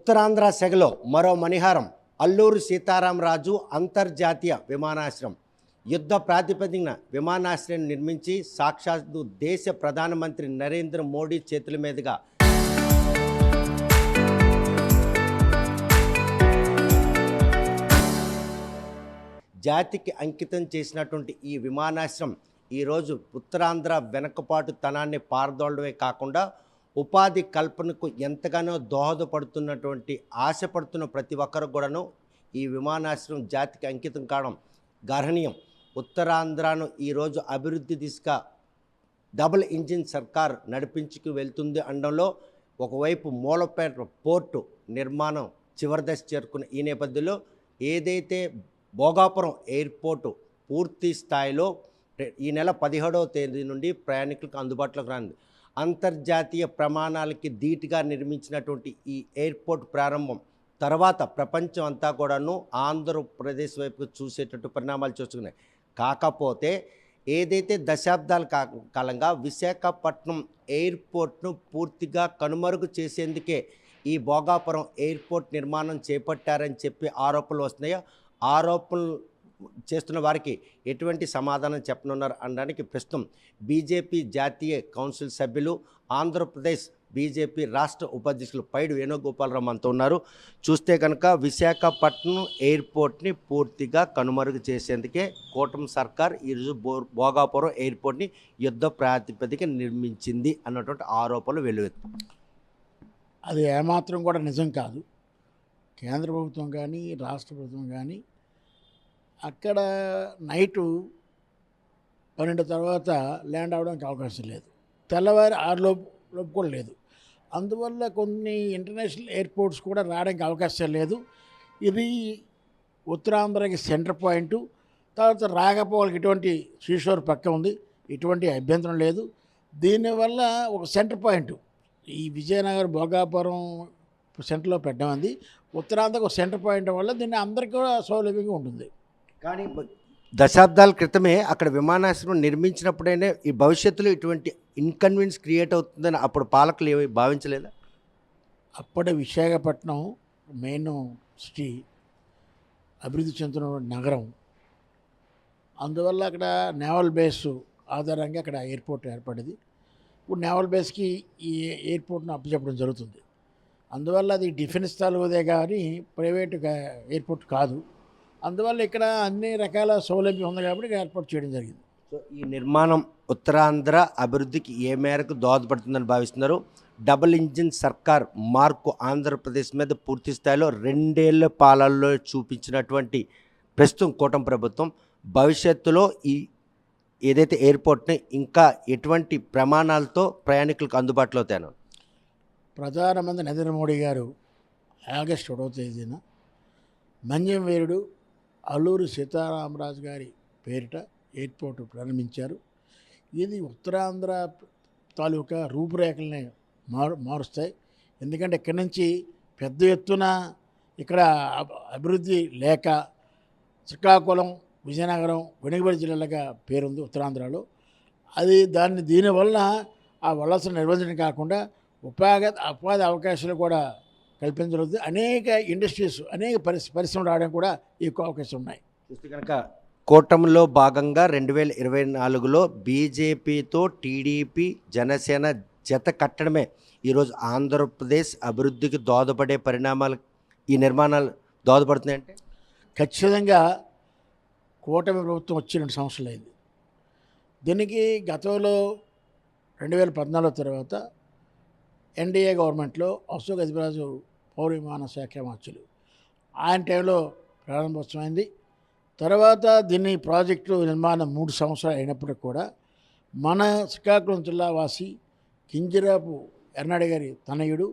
ఉత్తరాంధ్ర సెగలో మరో మణిహారం. అల్లూరి సీతారామరాజు అంతర్జాతీయ విమానాశ్రయం యుద్ధ ప్రాతిపదికన విమానాశ్రయం నిర్మించి సాక్షాత్తు దేశ ప్రధానమంత్రి నరేంద్ర మోడీ చేతుల మీదుగా జాతికి అంకితం చేసినటువంటి ఈ విమానాశ్రయం ఈరోజు ఉత్తరాంధ్ర వెనకపాటుతనాన్ని పారదోలడమే కాకుండా ఉపాధి కల్పనకు ఎంతగానో దోహదపడుతున్నటువంటి ఆశపడుతున్న ప్రతి ఒక్కరు కూడాను ఈ విమానాశ్రయం జాతికి అంకితం కావడం గర్హనీయం. ఉత్తరాంధ్రను ఈరోజు అభివృద్ధి దిశగా డబుల్ ఇంజిన్ సర్కార్ నడిపించుకు వెళ్తుంది అనడంలో ఒకవైపు మూలపేట పోర్టు నిర్మాణం చివరి దశ చేరుకున్న ఈ నేపథ్యంలో ఏదైతే భోగాపురం ఎయిర్పోర్టు పూర్తి స్థాయిలో ఈ నెల 17వ తేదీ నుండి ప్రయాణికులకు అందుబాటులోకి రానుంది. అంతర్జాతీయ ప్రమాణాలకి ధీటుగా నిర్మించినటువంటి ఈ ఎయిర్పోర్ట్ ప్రారంభం తర్వాత ప్రపంచం అంతా కూడాను ఆంధ్రప్రదేశ్ వైపు చూసేటట్టు పరిణామాలు చూసుకున్నాయి. కాకపోతే ఏదైతే దశాబ్దాల కాలంగా విశాఖపట్నం ఎయిర్పోర్ట్ను పూర్తిగా కనుమరుగు చేసేందుకే ఈ భోగాపురం ఎయిర్పోర్ట్ నిర్మాణం చేపట్టారని చెప్పి ఆరోపణలు వస్తున్నాయో ఆరోపణలు చేస్తున్న వారికి ఎటువంటి సమాధానం చెప్పనున్నారు అనడానికి ప్రస్తుతం బీజేపీ జాతీయ కౌన్సిల్ సభ్యులు ఆంధ్రప్రదేశ్ బీజేపీ రాష్ట్ర ఉపాధ్యక్షులు పైడి వేణుగోపాలరావు మనతో ఉన్నారు. చూస్తే కనుక విశాఖపట్నం ఎయిర్పోర్ట్ని పూర్తిగా కనుమరుగు చేసేందుకే కూటమి సర్కార్ ఈరోజు భోగాపురం ఎయిర్పోర్ట్ని యుద్ధ ప్రాతిపదిక నిర్మించింది అన్నటువంటి ఆరోపణలు వెల్లువెత్తాయి. అది ఏమాత్రం కూడా నిజం కాదు. కేంద్ర ప్రభుత్వం కానీ రాష్ట్ర ప్రభుత్వం కానీ అక్కడ నైటు 12 తర్వాత ల్యాండ్ అవ్వడానికి అవకాశం లేదు, తెల్లవారి 6 లోపు కూడా లేదు. అందువల్ల కొన్ని ఇంటర్నేషనల్ ఎయిర్పోర్ట్స్ కూడా రావడానికి అవకాశం లేదు. ఇది ఉత్తరాంధ్రకి సెంటర్ పాయింటు. తర్వాత రాకపోవాళ్ళకి ఇటువంటి శ్రీశోర్ పక్క ఉంది, ఇటువంటి అభ్యంతరం లేదు. దీనివల్ల ఒక సెంటర్ పాయింట్ ఈ విజయనగరం భోగాపురం సెంటర్లో పెట్టమంది. ఉత్తరాంధ్రకు ఒక సెంటర్ పాయింట్ వల్ల దీన్ని అందరికీ కూడా సౌలభ్యంగా ఉంటుంది. కానీ దశాబ్దాల క్రితమే అక్కడ విమానాశ్రయం నిర్మించినప్పుడైనా ఈ భవిష్యత్తులో ఇటువంటి ఇన్కన్వీనియన్స్ క్రియేట్ అవుతుందని అప్పుడు పాలకులు ఏమి భావించలేదా? అప్పుడే విశాఖపట్నం మెయిన్ సిటీ, అభివృద్ధి చెందుతున్న నగరం. అందువల్ల అక్కడ నేవల్ బేస్ ఆధారంగా అక్కడ ఎయిర్పోర్ట్ ఏర్పడింది. ఇప్పుడు నేవల్ బేస్కి ఈ ఎయిర్పోర్ట్ను అప్పచెప్పడం జరుగుతుంది. అందువల్ల అది డిఫెన్స్ తాలూదే కానీ ప్రైవేట్ ఎయిర్పోర్ట్ కాదు. అందువల్ల ఇక్కడ అన్ని రకాల సౌలభ్యం ఉంది కాబట్టి ఏర్పాటు చేయడం జరిగింది. సో ఈ నిర్మాణం ఉత్తరాంధ్ర అభివృద్ధికి ఏ మేరకు దోహదపడుతుందని భావిస్తున్నారు? డబుల్ ఇంజిన్ సర్కార్ మార్కు ఆంధ్రప్రదేశ్ మీద పూర్తి స్థాయిలో 2 ఏళ్ల పాలనలో చూపించినటువంటి ప్రస్తుతం కూటమి ప్రభుత్వం భవిష్యత్తులో ఈ ఏదైతే ఎయిర్పోర్ట్ని ఇంకా ఎటువంటి ప్రమాణాలతో ప్రయాణికులకు అందుబాటులో తేను? ప్రధానమంత్రి నరేంద్ర మోడీ గారు ఆగస్టు 1వ తేదీన మంజం వీరుడు అల్లూరి సీతారామరాజు గారి పేరిట ఎయిర్పోర్టు ప్రారంభించారు. ఇది ఉత్తరాంధ్ర తాలూకా రూపురేఖల్ని మారుస్తాయి. ఎందుకంటే ఇక్కడి నుంచి పెద్ద ఎత్తున ఇక్కడ అభివృద్ధి లేక శ్రీకాకుళం, విజయనగరం, వెనుకబడి జిల్లాలుగా పేరుంది ఉత్తరాంధ్రలో. అది దీనివల్ల ఆ వలస నిర్వహణ కాకుండా ఉపాధి అవకాశాలు కూడా కల్పించగలుగుతుంది. అనేక ఇండస్ట్రీస్, అనేక పరిశ్రమలు రావడానికి కూడా ఎక్కువ అవకాశం ఉన్నాయి. చూస్తే కనుక కూటమిలో భాగంగా 2024లో బీజేపీతో టీడీపీ, జనసేన జత కట్టడమే ఈరోజు ఆంధ్రప్రదేశ్ అభివృద్ధికి దోహదపడే పరిణామాలు ఈ నిర్మాణాలు దోహదపడుతున్నాయంటే ఖచ్చితంగా కూటమి ప్రభుత్వం వచ్చి 2 సంవత్సరాలు అయింది. దీనికి గతంలో 2014 తర్వాత ఎన్డీఏ గవర్నమెంట్లో అశోక్ గజపతిరాజు పౌర విమాన శాఖ మంత్రులు ఆయన టైంలో ప్రారంభోత్సవమైంది. తర్వాత దీన్ని ప్రాజెక్టు నిర్మాణం 3 సంవత్సరాలు అయినప్పటికీ కూడా మన శ్రీకాకుళం జిల్లా వాసి కింజరాపు ఎర్నాడి గారి తనయుడు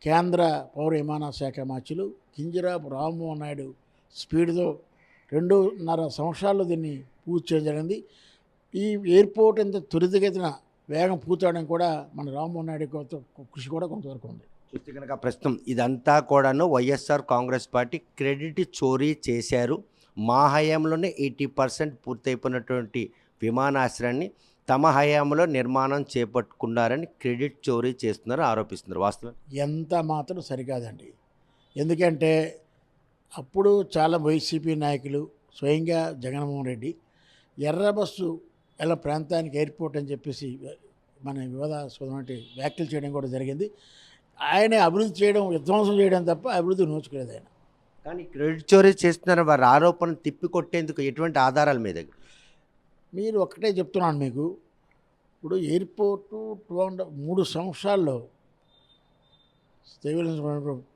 కేంద్ర పౌర విమాన శాఖ మంత్రులు కింజరాపు రామ్మోహన్ నాయుడు స్పీడ్తో 2.5 సంవత్సరాల్లో దీన్ని పూర్తి చేయడం జరిగింది. ఈ ఎయిర్పోర్ట్ ఎంత త్వరితగతిన వేగం పూర్తవడం కూడా మన రామ్మోహన్ నాయుడు కృషి కూడా కొంతవరకు ఉంది. చూస్తే కనుక ప్రస్తుతం ఇదంతా కూడాను వైఎస్ఆర్ కాంగ్రెస్ పార్టీ క్రెడిట్ చోరీ చేశారు. మా హయాంలోనే 80% పూర్తయిపోయినటువంటి విమానాశ్రయాన్ని తమ హయాంలో నిర్మాణం చేపట్టుకున్నారని క్రెడిట్ చోరీ చేస్తున్నారు, ఆరోపిస్తున్నారు. వాస్తవం ఎంత మాత్రం సరికాదండి. ఎందుకంటే అప్పుడు చాలా వైసీపీ నాయకులు స్వయంగా జగన్మోహన్ రెడ్డి ఎర్ర బస్సు ఎలా ప్రాంతానికి ఎయిర్పోర్ట్ అని చెప్పేసి మన వివాదాస్పదమైన వ్యాఖ్యలు చేయడం కూడా జరిగింది. ఆయన అభివృద్ధి చేయడం, విధ్వంసం చేయడం తప్ప అభివృద్ధి నోచుకోలేదు ఆయన. కానీ క్రెడిట్ చోరీ చేస్తున్న వారి ఆరోపణలు తిప్పికొట్టేందుకు ఎటువంటి ఆధారాలు మీ దగ్గర? మీరు ఒక్కటే చెప్తున్నాను మీకు, ఇప్పుడు ఎయిర్పోర్టు 3 సంవత్సరాల్లో సివిల్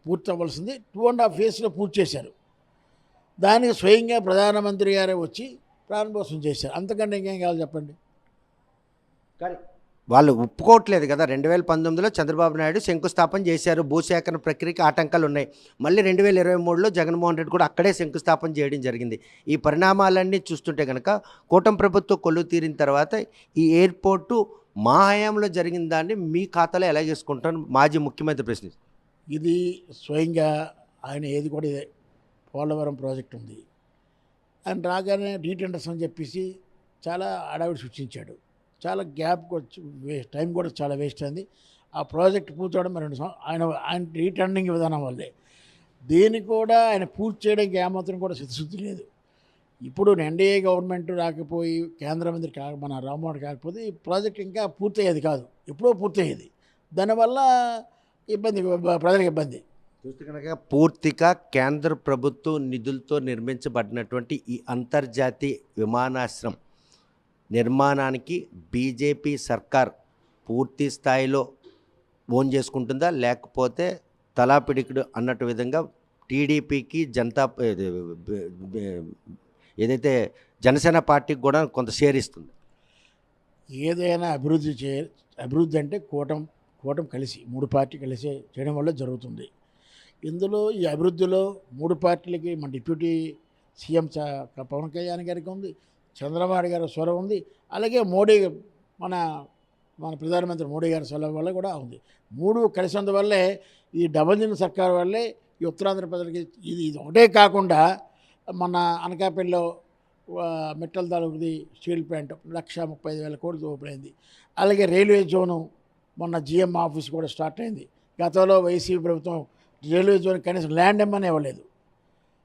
పూర్తి అవ్వాల్సింది 2.5 yearsలో పూర్తి చేశారు. దానికి స్వయంగా ప్రధానమంత్రి గారే వచ్చి ప్రారంభోత్సవం చేశారు. అంతకంటే ఇంకేం కావాలి చెప్పండి. కానీ వాళ్ళు ఒప్పుకోవట్లేదు కదా. 2019లో చంద్రబాబు నాయుడు శంకుస్థాపన చేశారు, భూసేకరణ ప్రక్రియకి ఆటంకాలు ఉన్నాయి. మళ్ళీ 2023లో జగన్మోహన్ రెడ్డి కూడా అక్కడే శంకుస్థాపన చేయడం జరిగింది. ఈ పరిణామాలన్నీ చూస్తుంటే కనుక కూటమి ప్రభుత్వం కొలువు తీరిన తర్వాత ఈ ఎయిర్పోర్టు మా హయాంలో జరిగిన దాన్ని మీ ఖాతాలో ఎలా చేసుకుంటారు మాజీ ముఖ్యమంత్రి ప్రశ్నిస్తారు. ఇది స్వయంగా ఆయన ఏది కూడా ఇదే పోలవరం ప్రాజెక్ట్ ఉంది ఆయన రాగానే డీటెండర్స్ అని చెప్పేసి చాలా అడావిడి సృష్టించాడు. చాలా గ్యాప్ టైం కూడా చాలా వేస్ట్ అయింది. ఆ ప్రాజెక్ట్ పూర్తవడం 2 సంవత్సరాలు ఆయన రీటెండరింగ్ విధానం వల్లే. దీన్ని కూడా ఆయన పూర్తి చేయడానికి ఏమాత్రం కూడా చిత్తశుద్ధి లేదు. ఇప్పుడు ఎన్డీఏ గవర్నమెంట్ రాకపోయి కేంద్ర మంత్రి మన రామ్మోహన్ కాకపోతే ఈ ప్రాజెక్ట్ ఇంకా పూర్తయ్యేది కాదు, ఎప్పుడో పూర్తయ్యేది. దానివల్ల ఇబ్బంది, ప్రజలకు ఇబ్బంది. చూస్తే కనుక పూర్తిగా కేంద్ర ప్రభుత్వ నిధులతో నిర్మించబడినటువంటి ఈ అంతర్జాతీయ విమానాశ్రయం నిర్మాణానికి బీజేపీ సర్కార్ పూర్తి స్థాయిలో ఓన్ చేసుకుంటుందా, లేకపోతే తలాపిడికుడు అన్నట్టు విధంగా టీడీపీకి ఏదైతే జనసేన పార్టీకి కూడా కొంత షేర్ ఇస్తుంది? ఏదైనా అభివృద్ధి అంటే కూటమి కలిసి 3 పార్టీలు కలిసి చేయడం వల్ల జరుగుతుంది. ఇందులో ఈ అభివృద్ధిలో 3 పార్టీలకి మన డిప్యూటీ సీఎం పవన్ కళ్యాణ్ గారికి ఉంది, చంద్రబాబు గారి స్వరం ఉంది, అలాగే మోడీ మన ప్రధానమంత్రి మోడీ గారి స్వరం వల్ల కూడా ఉంది. 3 కలిసినందువల్లే ఈ డబుల్ ఇంజిన్ సర్కార్ వల్లే ఈ ఉత్తరాంధ్ర ప్రజలకి ఇది ఒకటే కాకుండా మన అనకాపల్లిలో మెట్టల తాలూకుది స్టీల్ ప్లాంట్ 1,35,000 కోట్లు ఓపెన్ అయింది. అలాగే రైల్వే జోను మొన్న జిఎం ఆఫీస్ కూడా స్టార్ట్ అయింది. గతంలో వైసీపీ ప్రభుత్వం రైల్వే జోన్ కనీసం ల్యాండ్ ఇమ్మని ఇవ్వలేదు.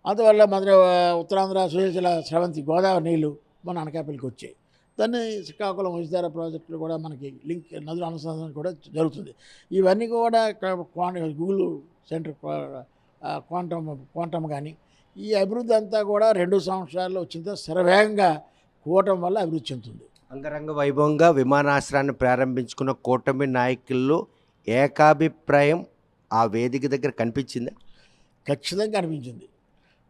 అందువల్ల మన ఉత్తరాంధ్ర సుజల స్రవంతి గోదావరి నీళ్లు మన అనకాపల్లికి వచ్చాయి. దాన్ని శ్రీకాకుళం ఉచితార ప్రాజెక్టులు కూడా మనకి లింక్ నదుల అనుసంధానం కూడా జరుగుతుంది. ఇవన్నీ కూడా గూగుల్ సెంటర్ క్వాంటమ్ కానీ ఈ అభివృద్ధి అంతా కూడా 2 సంవత్సరాల్లో వచ్చిన శరవేగంగా కూటమి వల్ల అభివృద్ధి చెందుతుంది. అంగరంగ వైభవంగా విమానాశ్రయాన్ని ప్రారంభించుకున్న కూటమి నాయకుల్లో ఏకాభిప్రాయం ఆ వేదిక దగ్గర కనిపించిందా? ఖచ్చితంగా అనిపించింది.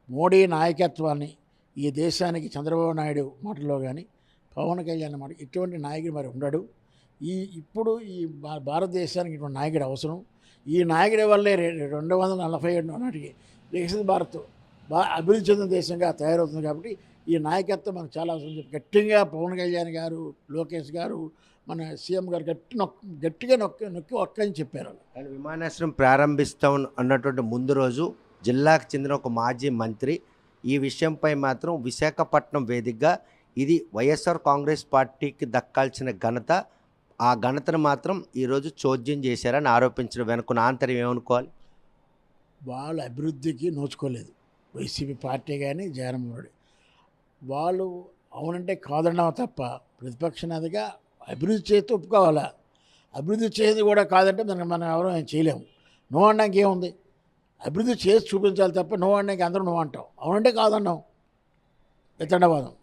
మోడీ నాయకత్వాన్ని ఈ దేశానికి చంద్రబాబు నాయుడు మాటల్లో కానీ పవన్ కళ్యాణ్ మాట ఇటువంటి నాయకుడు మరి ఉండడు. ఇప్పుడు ఈ భారతదేశానికి ఇటువంటి నాయకుడు అవసరం. ఈ నాయకుడి వల్లే 2047 నాటికి వికసిత భారత్ అభివృద్ధి చెందిన దేశంగా తయారవుతుంది. కాబట్టి ఈ నాయకత్వం మనకు చాలా అవసరం చెప్పి గట్టిగా పవన్ కళ్యాణ్ గారు, లోకేష్ గారు, మన సీఎం గారు గట్టిగా నొక్కి ఒక్కని చెప్పారు. కానీ విమానాశ్రయం ప్రారంభిస్తాం అన్నటువంటి ముందు రోజు జిల్లాకు చెందిన ఒక మాజీ మంత్రి ఈ విషయంపై మాత్రం విశాఖపట్నం వేదికగా ఇది వైఎస్ఆర్ కాంగ్రెస్ పార్టీకి దక్కాల్సిన ఘనత, ఆ ఘనతను మాత్రం ఈరోజు చోద్యం చేశారని ఆరోపించడం వెనుకున్న ఆంతర్యం ఏమనుకోవాలి? వాళ్ళు అభివృద్ధికి నోచుకోలేదు. వైసీపీ పార్టీ కానీ జగన్మోహన్ రెడ్డి వాళ్ళు అవునంటే కాదన్నావు తప్ప ప్రతిపక్ష నేతగా అభివృద్ధి చేస్తే ఒప్పుకోవాలా. అభివృద్ధి చేసేది కూడా కాదంటే మనం ఎవరో ఏం చేయలేము. నువ్వు అనడానికి ఏముంది? అభివృద్ధి చేసి చూపించాలి తప్ప నువ్వు అనడానికి అందరూ నువ్వు అంటావు. అవునంటే కాదన్నావు ఎత్తండవాదం.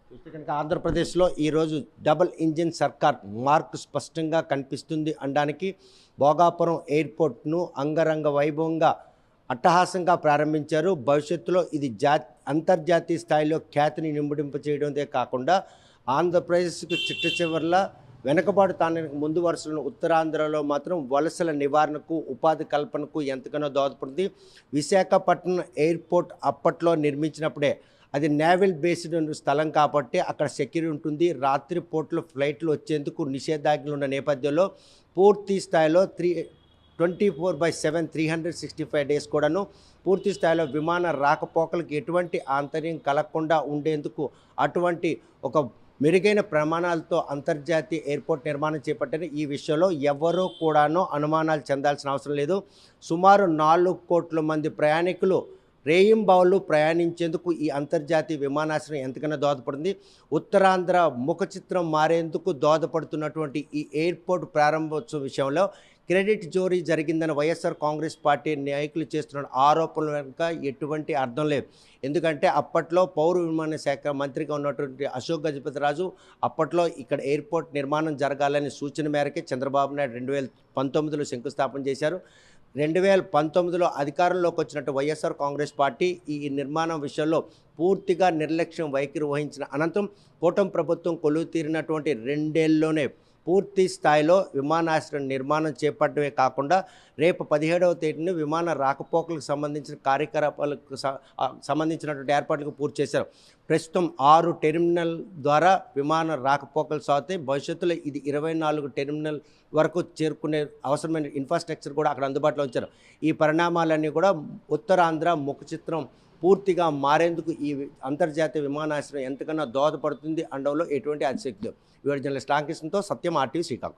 చూస్తే కనుక ఆంధ్రప్రదేశ్లో ఈరోజు డబుల్ ఇంజిన్ సర్కార్ మార్క్ స్పష్టంగా కనిపిస్తుంది అనడానికి భోగాపురం ఎయిర్పోర్ట్ను అంగరంగ వైభవంగా అట్టహాసంగా ప్రారంభించారు. భవిష్యత్తులో ఇది అంతర్జాతీయ స్థాయిలో ఖ్యాతిని నింపుడింప చేయడంతో కాకుండా ఆంధ్రప్రదేశ్కు చిట్ట చివరిలా వెనకబాటుతానికి ముందు వరుసలను ఉత్తరాంధ్రలో మాత్రం వలసల నివారణకు, ఉపాధి కల్పనకు ఎంతగానో దోహదపడుతుంది. విశాఖపట్నం ఎయిర్పోర్ట్ అప్పట్లో నిర్మించినప్పుడే అది నేవల్ బేస్డ్ స్థలం కాబట్టి అక్కడ సెక్యూరిటీ ఉంటుంది. రాత్రి పూటలు ఫ్లైట్లు వచ్చేందుకు నిషేధాజ్ఞలు ఉన్న నేపథ్యంలో పూర్తి స్థాయిలో 24/7 365 days కూడాను పూర్తి స్థాయిలో విమాన రాకపోకలకు ఎటువంటి ఆంతర్యం కలగకుండా ఉండేందుకు అటువంటి ఒక మెరుగైన ప్రమాణాలతో అంతర్జాతీయ ఎయిర్పోర్ట్ నిర్మాణం చేపట్టిన ఈ విషయంలో ఎవరూ కూడాను అనుమానాలు చెందాల్సిన అవసరం లేదు. సుమారు 4 కోట్ల మంది ప్రయాణికులు రేయింబవళ్ళు ప్రయాణించేందుకు ఈ అంతర్జాతీయ విమానాశ్రయం ఎంతకైనా దోహదపడుతుంది. ఉత్తరాంధ్ర ముఖ చిత్రం మారేందుకు దోహదపడుతున్నటువంటి ఈ ఎయిర్పోర్ట్ ప్రారంభోత్సవం విషయంలో క్రెడిట్ జోరీ జరిగిందని వైఎస్ఆర్ కాంగ్రెస్ పార్టీ నాయకులు చేస్తున్న ఆరోపణల వెనుక ఎటువంటి అర్థం లేదు. ఎందుకంటే అప్పట్లో పౌర విమాన శాఖ మంత్రిగా ఉన్నటువంటి అశోక్ గజపతిరాజు అప్పట్లో ఇక్కడ ఎయిర్పోర్ట్ నిర్మాణం జరగాలని సూచన మేరకే చంద్రబాబు నాయుడు 2019లో శంకుస్థాపన చేశారు. 2019లో అధికారంలోకి వచ్చినట్టు వైఎస్ఆర్ కాంగ్రెస్ పార్టీ ఈ నిర్మాణం విషయంలో పూర్తిగా నిర్లక్ష్యం వైఖరి వహించిన అనంతరం కూటమి ప్రభుత్వం కొలువు తీరినటువంటి 2 ఏళ్లలోనే పూర్తి స్థాయిలో విమానాశ్రయం నిర్మాణం చేపట్టడమే కాకుండా రేపు 17వ తేదీన విమాన రాకపోకలకు సంబంధించిన కార్యకలాపాలకు సంబంధించినటువంటి ఏర్పాట్లకు పూర్తి చేశారు. ప్రస్తుతం 6 టెర్మినల్ ద్వారా విమాన రాకపోకలు సాగుతాయి. భవిష్యత్తులో ఇది 24 టెర్మినల్ వరకు చేరుకునే అవసరమైన ఇన్ఫ్రాస్ట్రక్చర్ కూడా అక్కడ అందుబాటులో ఉంచారు. ఈ పరిణామాలన్నీ కూడా ఉత్తరాంధ్ర ముఖ చిత్రం పూర్తిగా మారేందుకు ఈ అంతర్జాతీయ విమానాశ్రయం ఎంతకన్నా దోహదపడుతుంది అనడంలో ఎటువంటి అతిశక్తి లేదు. జర్నలిస్ట్ రామకృష్ణతో సత్యం, RTV శ్రీకాకుళం.